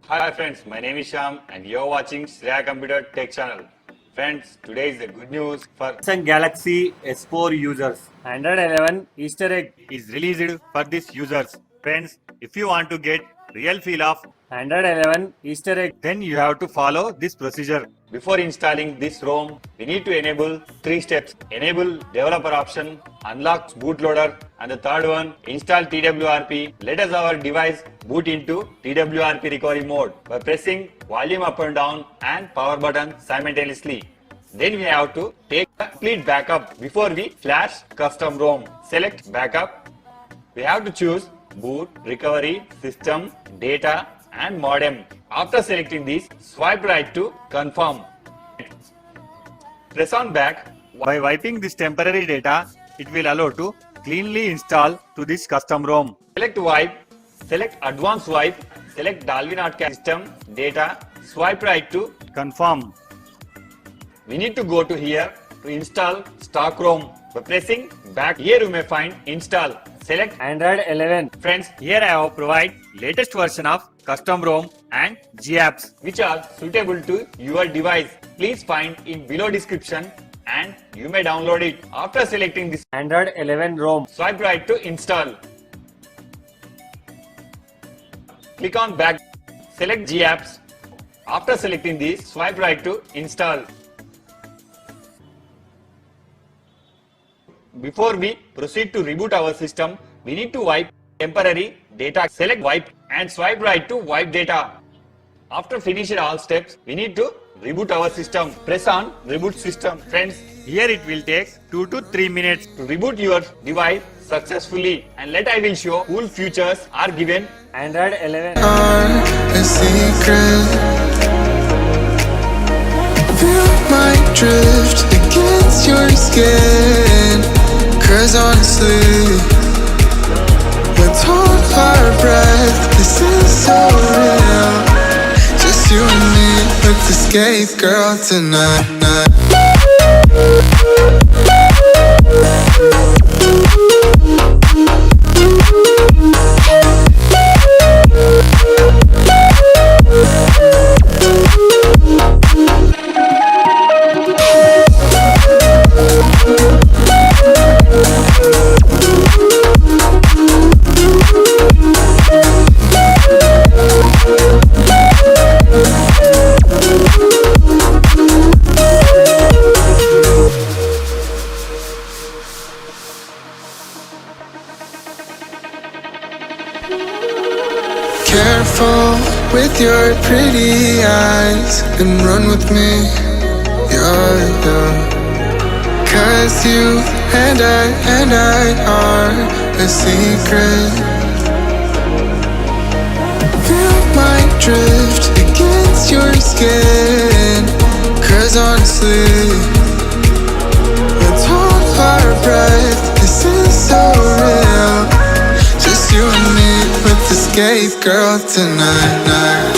Hi friends, my name is Sham and you're watching Shreya Computer Tech Channel. Friends, today is the good news for Samsung Galaxy S4 users. Android 11 Easter egg. is released for these users. Friends, if you want to get real feel of, Android 11 Easter egg. then you have to follow this procedure. Before installing this ROM, we need to enable 3 steps. Enable developer option, unlock bootloader, and the third one, install TWRP. Let us our device boot into TWRP recovery mode by pressing volume up and down and power button simultaneously. Then we have to take a complete backup before we flash custom ROM. Select backup. We have to choose boot, recovery, system, data and modem. After selecting these, swipe right to confirm. Press on back. By wiping this temporary data, it will allow to cleanly install to this custom ROM. Select wipe, select advanced wipe, select Dolby Notcast system, data, swipe right to confirm. We need to go to here to install stock ROM. By pressing back, here you may find install. Select Android 11. Friends, here I have provide latest version of custom ROM and GApps which are suitable to your device. Please find in below description and you may download it. After selecting this Android 11 ROM. swipe right to install. Click on back, select GApps. After selecting these, swipe right to install. Before we proceed to reboot our system, we need to wipe temporary data. Select wipe and swipe right to wipe data. After finishing all steps, we need to reboot our system. Press on reboot system. Friends, here it will take 2 to 3 minutes to reboot your device successfully. And let I will show cool features are given. Android 11. A secret. Feel my drift against your skin. 'Cause honestly, let's hold our breath. This is so real. Just you and me, let's escape, girl, tonight. Careful with your pretty eyes and run with me, yeah. 'Cause you and I are a secret. Feel my drift against your skin. 'Cause honestly, let's hold our breath. This is so real. Just you and me, let's escape, girl, tonight.